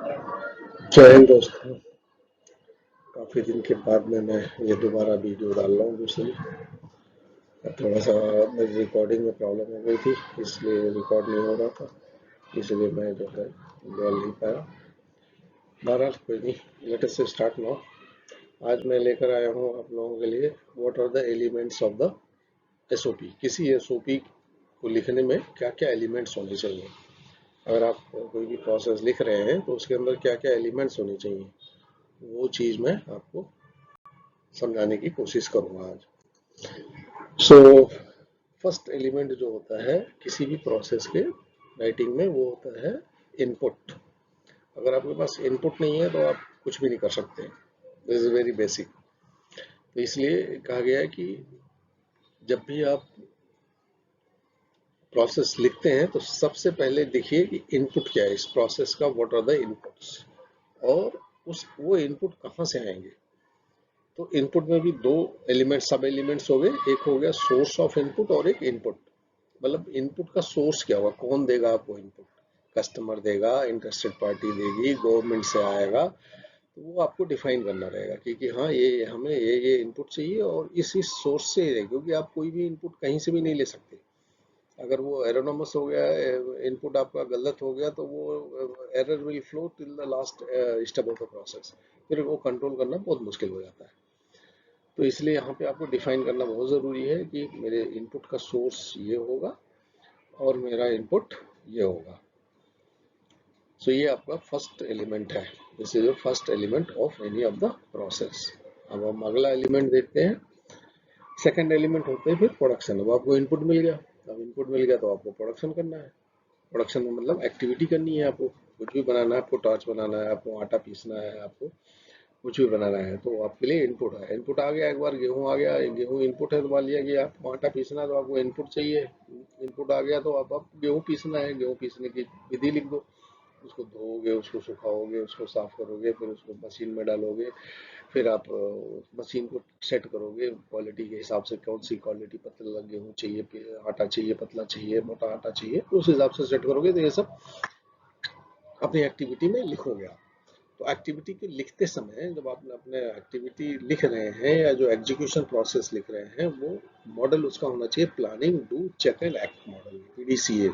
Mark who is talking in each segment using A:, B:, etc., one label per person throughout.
A: जय हिंद दोस्तों। काफी दिन के बाद मैं ये दोबारा वीडियो डाल रहा हूँ दूसरी। थोड़ा सा मेरी रिकॉर्डिंग में प्रॉब्लम हो गई थी, इसलिए रिकॉर्ड नहीं हो रहा था, इसलिए मैं जो है बोल नहीं पाया। बहरहाल कोई नहीं, लेट अस स्टार्ट नाउ। आज मैं लेकर आया हूँ आप लोगों के लिए what are the elements of the SOP. किसी एसओपी को लिखने में क्या क्या एलिमेंट्स होने चाहिए। अगर आप कोई भी प्रोसेस लिख रहे हैं तो उसके अंदर क्या क्या एलिमेंट्स होने चाहिए, वो चीज़ मैं आपको समझाने की कोशिश करूंगा आज। सो फर्स्ट एलिमेंट जो होता है किसी भी प्रोसेस के राइटिंग में, वो होता है इनपुट। अगर आपके पास इनपुट नहीं है तो आप कुछ भी नहीं कर सकते। This is very basic. तो इसलिए कहा गया है कि जब भी आप प्रोसेस लिखते हैं तो सबसे पहले देखिए कि इनपुट क्या है इस प्रोसेस का, व्हाट आर द इनपुट्स, और उस वो इनपुट कहाँ से आएंगे। तो इनपुट में भी दो एलिमेंट सब एलिमेंट्स हो गए, एक हो गया सोर्स ऑफ इनपुट और एक इनपुट। मतलब इनपुट का सोर्स क्या होगा, कौन देगा आपको इनपुट। कस्टमर देगा, इंटरेस्टेड पार्टी देगी, गवर्नमेंट से आएगा। तो वो आपको डिफाइन करना रहेगा कि हाँ ये हमें ये इनपुट चाहिए और इस सोर्स से ही, क्योंकि आप कोई भी इनपुट कहीं से भी नहीं ले सकते। अगर वो एरोनोमस हो गया, इनपुट आपका गलत हो गया, तो वो error will flow till the last step of the process. फिर वो कंट्रोल करना बहुत मुश्किल हो जाता है। तो इसलिए यहाँ पे आपको डिफाइन करना बहुत ज़रूरी है कि मेरे इनपुट का सोर्स ये होगा और मेरा इनपुट ये होगा। सो ये आपका फर्स्ट एलिमेंट है। This is the first element of any of the process. अब हम अगला एलिमेंट देखते हैं। सेकंड एलिमेंट होते हैं फिर प्रोडक्शन। अब आपको इनपुट मिल गया, अब इनपुट मिल गया तो आपको प्रोडक्शन करना है। प्रोडक्शन में मतलब एक्टिविटी करनी है आपको, कुछ भी बनाना है, आपको टॉर्च बनाना है, आपको आटा पीसना है, आपको कुछ भी बनाना है, तो आपके लिए इनपुट है। इनपुट आ गया, एक बार गेहूं आ गया, गेहूं इनपुट है, तो मान लिया कि आपको आटा पीसना है तो आपको इनपुट चाहिए। इनपुट आ गया तो आप गेहूं पीसना है, गेहूं पीसने की विधि लिख दो। उसको धोओगे, उसको सुखाओगे, उसको साफ करोगे, फिर उसको मशीन में डालोगे। फिर आप मशीन को सेट करोगे क्वालिटी के हिसाब से, कौन सी क्वालिटी, पतला गेहूं चाहिए, आटा चाहिए, पतला चाहिए, मोटा आटा चाहिए, तो उस हिसाब से सेट करोगे। तो ये सब अपनी एक्टिविटी में लिखोगे आप। तो एक्टिविटी के लिखते समय जब आप अपने एक्टिविटी लिख रहे हैं या जो एग्जीक्यूशन प्रोसेस लिख रहे हैं, वो मॉडल उसका होना चाहिए planning, do, check and act model, PDCA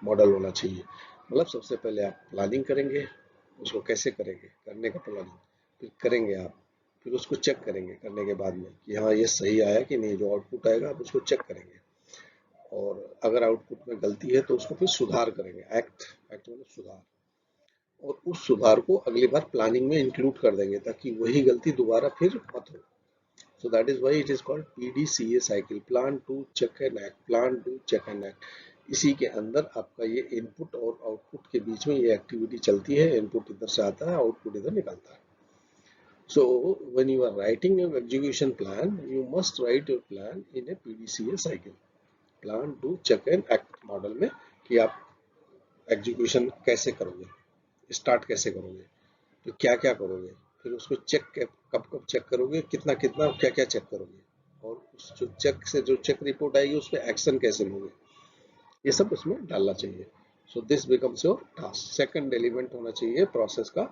A: model होना चाहिए। मतलब सबसे पहले आप प्लानिंग करेंगे, उसको कैसे करेंगे, करने का प्लानिंग, फिर करेंगे आप, फिर उसको चेक करेंगे करने के बाद में कि हाँ ये सही आया कि नहीं। जो आउटपुट आएगा आप उसको चेक करेंगे, और अगर आउटपुट में गलती है तो उसको फिर सुधार करेंगे। एक्ट, एक्ट मतलब सुधार। और उस सुधार को अगली बार प्लानिंग में इंक्लूड कर देंगे ताकि वही गलती दोबारा फिर मत हो। So that is why it is called PDCA cycle, plan to check and act, plan to check and act. इसी के अंदर आपका ये इनपुट और आउटपुट के बीच में ये एक्टिविटी चलती है। इनपुट इधर से आता है, आउटपुट इधर निकलता है। So when you are writing your execution plan, you must write your plan in a PDCA cycle, plan to check and act model में, कि आप एग्जीक्यूशन कैसे करोगे, स्टार्ट कैसे करोगे, तो क्या क्या करोगे, फिर उसको चेक कब कब चेक करोगे, कितना कितना क्या क्या चेक करोगे, और उस जो चेक से जो चेक रिपोर्ट आएगी उस पर एक्शन कैसे लोगे, ये सब उसमें डालना चाहिए। So this becomes your task. Second element होना चाहिए प्रोसेस का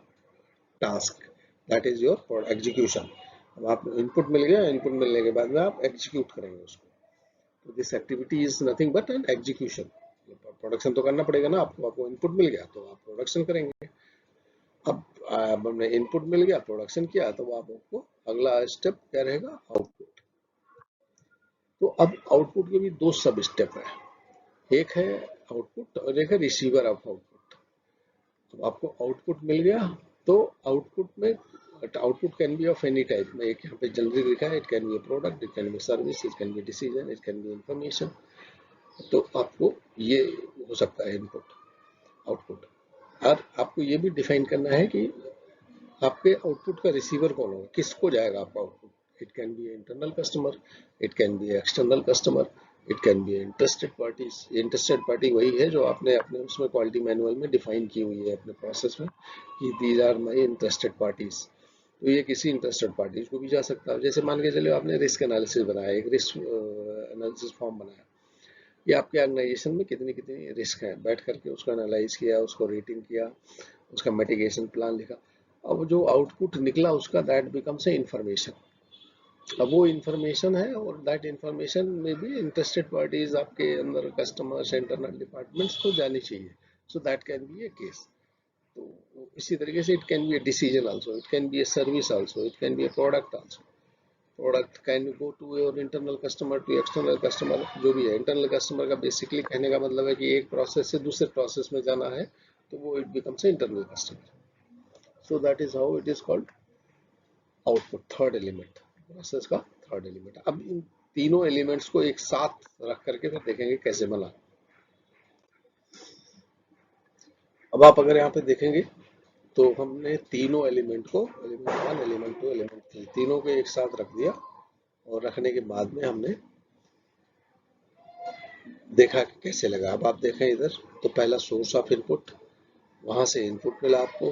A: task, that is your execution. अब आप इनपुट मिल गया, इनपुट मिलने के बाद में आप एग्जीक्यूट करेंगे उसको। तो this activity is nothing but an execution. Production तो करना पड़ेगा ना आपको, आपको इनपुट मिल गया तो आप प्रोडक्शन करेंगे। अब हमने इनपुट मिल गया, प्रोडक्शन किया, तो आपको अगला स्टेप क्या रहेगा, आउटपुट। तो अब आउटपुट के भी दो सब स्टेप है, एक है आउटपुट और एक है रिसीवर ऑफ आउटपुट। अब आपको आउटपुट मिल गया तो आउटपुट में, output can be of any type में, एक यहाँ पे जनरली लिखा है, it can be a product, it can B service, it can B decision, it can B information. तो आपको ये हो सकता है इनपुट, आउटपुट। और आपको ये भी डिफाइन करना है कि आपके आउटपुट का रिसीवर कौन होगा, किसको जाएगा आपका output. It can B internal customer, it can B external customer, it can be interested parties. Interested party वही है जो आपने अपने उसमें क्वालिटी मैनुअल में डिफाइन की हुई है अपने प्रोसेस में, कि these are my interested parties. तो ये किसी इंटरेस्टेड पार्टीज को भी जा सकता है। जैसे मान के चलो आपने रिस्क एनालिसिस बनाया, एक रिस्क एनालिसिस फॉर्म बनाया, ये आपके ऑर्गेनाइजेशन में कितनी कितनी रिस्क है, बैठ करके उसको एनालाइज किया, उसको रेटिंग किया, उसका मिटिगेशन प्लान लिखा। अब जो आउटपुट निकला उसका, दैट बिकम्स ए इंफॉर्मेशन। अब वो इंफॉर्मेशन है, और दैट इंफॉर्मेशन में भी इंटरेस्टेड पार्टीज आपके अंदर, कस्टमर्स, इंटरनल डिपार्टमेंट्स को जानी चाहिए। So that can be a case. तो इसी तरीके से it can be a decision also, it can be a service also, it can be a product also. Product can go to your internal customer, to external customer, जो भी है। Internal customer का basically कहने का मतलब है कि एक प्रोसेस से दूसरे प्रोसेस में जाना है, तो वो it becomes internal customer. So that is how it is called output, third element, process का थर्ड एलिमेंट। अब इन तीनों एलिमेंट्स को एक साथ रख करके फिर देखेंगे कैसे बना। अब आप अगर यहाँ पे देखेंगे तो हमने तीनों एलिमेंट को, element one, element two, element three, तीनों को एक साथ रख दिया। और रखने के बाद में हमने देखा कि कैसे लगा। अब आप देखें इधर, तो पहला सोर्स ऑफ इनपुट, वहां से इनपुट मिला आपको,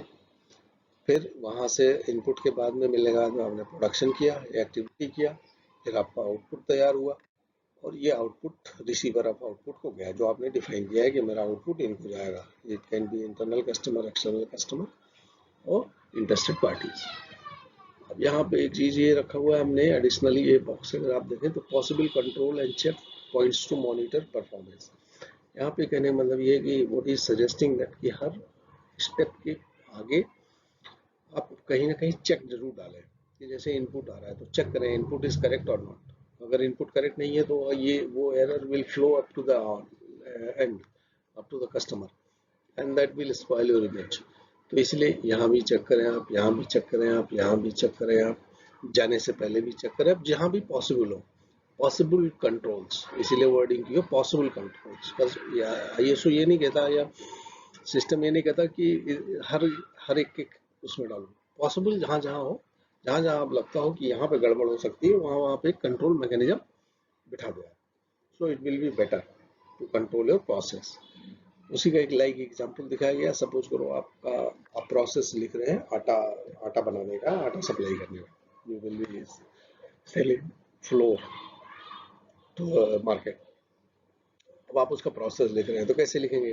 A: फिर वहां से इनपुट के बाद में मिलने के बाद में आपने प्रोडक्शन किया, एक्टिविटी किया, फिर आपका आउटपुट तैयार हुआ। और ये आउटपुट रिसीवर ऑफ आउटपुट को गया, जो आपने डिफाइन किया है कि मेरा आउटपुट इनको जाएगा। It can B internal customer, external customer और इंटरेस्टेड पार्टीज। अब यहाँ पे एक चीज ये रखा हुआ है हमने एडिशनली, ये बॉक्स अगर आप देखें तो possible control and check points to monitor performance. यहाँ पे कहने का मतलब ये है कि व्हाट इज सजेस्टिंग दैट कि हर स्टेप के आगे आप कहीं ना कहीं चेक जरूर डालें, कि जैसे इनपुट आ रहा है तो चेक करें इनपुट इज करेक्ट और नॉट। अगर इनपुट करेक्ट नहीं है तो ये वो error will flow up to the end, up to the customer, and that will spoil your image. तो इसलिए यहाँ भी चेक करें आप, यहाँ भी चेक करें आप, यहाँ भी चेक करें आप, जाने से पहले भी चेक करें आप, जहाँ भी पॉसिबल हो। पॉसिबल कंट्रोल्स, इसीलिए वर्डिंग की हो पॉसिबल कंट्रोल्स। बस आईएसओ ये नहीं कहता, या सिस्टम ये नहीं कहता कि हर हर एक उसमें डालो। पॉसिबल जहाँ जहाँ हो, जहाँ जहाँ आप लगता हो कि यहाँ पे गड़बड़ हो सकती है, वहाँ वहाँ पे कंट्रोल मैकेनिज्म बिठा दो। So it will be better to control your process. उसी का एक लाइक एग्जांपल दिखाया गया। सपोज करो आपका, आप प्रोसेस लिख रहे हैं आटा, आटा बनाने का, आटा सप्लाई करने का, you will be selling flour to market. अब आप उसका प्रोसेस लिख रहे हैं तो कैसे लिखेंगे?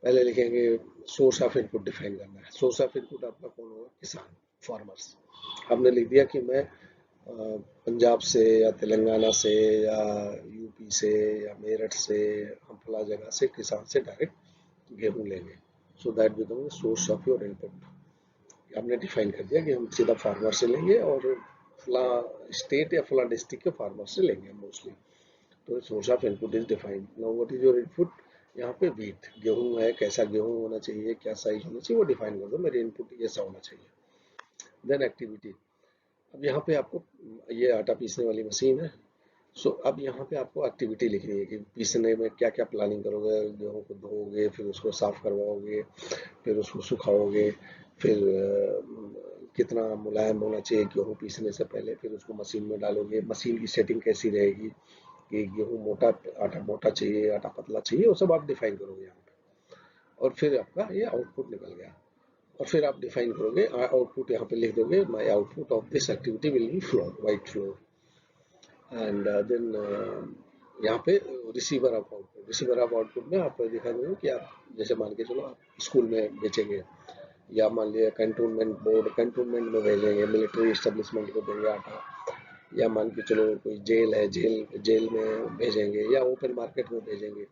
A: पहले लिखेंगे सोर्स ऑफ इनपुट डिफाइन करना है। सोर्स ऑफ इनपुट आपका कौन होगा? किसान, फार्मर्स। आपने लिख दिया कि मैं पंजाब से या तेलंगाना से या यूपी से या मेरठ से, हम फला जगह से किसान से डायरेक्ट गेहूं लेंगे। So that become source of your input. आपने डिफाइन कर दिया कि हम सीधा फार्मर से लेंगे, और फला स्टेट या फला डिस्ट्रिक्ट के फार्मर से लेंगे मोस्टली। तो source of input is defined. Now what is your input? यहाँ पे व्हीट, गेहूं है, कैसा गेहूं होना चाहिए, क्या साइज होना चाहिए, वो डिफाइन कर दो। मेरे इनपुट ऐसा होना चाहिए। Then activity. अब यहाँ पे आपको, ये आटा पीसने वाली मशीन है। सो अब यहाँ पे आपको एक्टिविटी लिखनी है कि पीसने में क्या क्या प्लानिंग करोगे। गेहूं को धोओगे, फिर उसको साफ करवाओगे, फिर उसको सुखाओगे, फिर कितना मुलायम होना चाहिए गेहूं पीसने से पहले, फिर उसको मशीन में डालोगे। मशीन की सेटिंग कैसी रहेगी, कि गेहूं मोटा, आटा मोटा चाहिए, आटा पतला चाहिए, वो सब आप डिफाइन करोगे यहाँ पे। और फिर आपका ये आउटपुट निकल गया। और फिर आप डिफाइन करोगे आउटपुट, यहाँ पे लिख दोगे my output of this activity will be floor, white floor. And then यहाँ पे receiver of output, receiver of output में आप दिखा दोगे कि आप जैसे मान के चलो आप स्कूल में बेचेंगे, या मान लिया कैंटोनमेंट बोर्ड, कैंटोनमेंट में भेजेंगे, मिलिट्री एस्टेब्लिशमेंट को देंगे आटा, या मान के चलो कोई जेल है, जेल जेल में भेजेंगे, या ओपन मार्केट में भेजेंगे।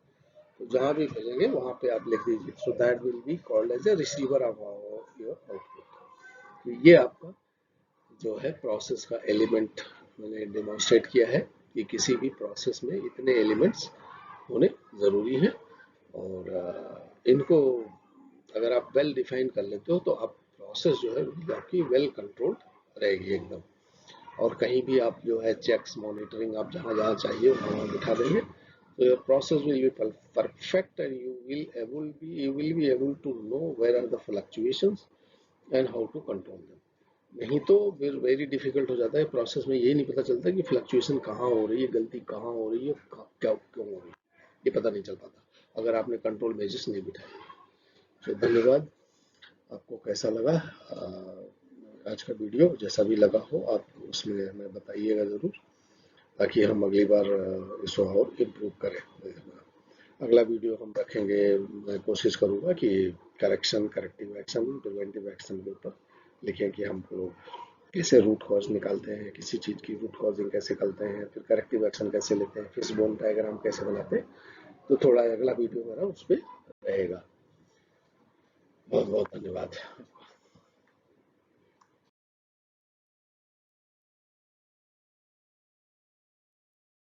A: तो जहाँ भी भेजेंगे वहाँ पे आप लिख दीजिए। So that will be called as a receiver of your output. तो ये आपका जो है प्रोसेस का एलिमेंट मैंने डेमोन्स्ट्रेट किया है, कि किसी भी प्रोसेस में इतने एलिमेंट्स होने ज़रूरी हैं। और इनको अगर आप वेल डिफाइन कर लेते हो, तो आप प्रोसेस जो है आपकी वेल कंट्रोल्ड रहेगी एकदम। और कहीं भी आप जो है चेक्स, मॉनिटरिंग आप जहाँ जहाँ चाहिए वहाँ बिठा देंगे, तो your process will be perfect, and you will be able to know where are the fluctuations and how to control them. नहीं तो फिर वेरी डिफिकल्ट हो जाता है प्रोसेस में, यही नहीं पता चलता कि फ्लक्चुएशन कहाँ हो रही है, गलती कहाँ हो रही है, क्या क्यों हो रही है, ये पता नहीं चल पाता अगर आपने कंट्रोल मेजर्स नहीं बिठाए। तो धन्यवाद। आपको कैसा लगा आज का वीडियो? जैसा भी लगा हो आप उसमें हमें बताइएगा ज़रूर। ताकि हम अगली बार इसको और इम्प्रूव करें। अगला वीडियो हम रखेंगे, मैं कोशिश करूंगा कि करेक्टिव एक्शन, प्रिवेंटिव एक्शन के ऊपर लिखें कि हम लोग कैसे रूट कॉज निकालते हैं, किसी चीज़ की रूट कॉजिंग कैसे करते हैं, फिर करेक्टिव एक्शन कैसे लेते हैं, फिश बोन डायग्राम कैसे बनाते हैं। तो थोड़ा अगला वीडियो मेरा उस पर रहेगा। बहुत बहुत धन्यवाद।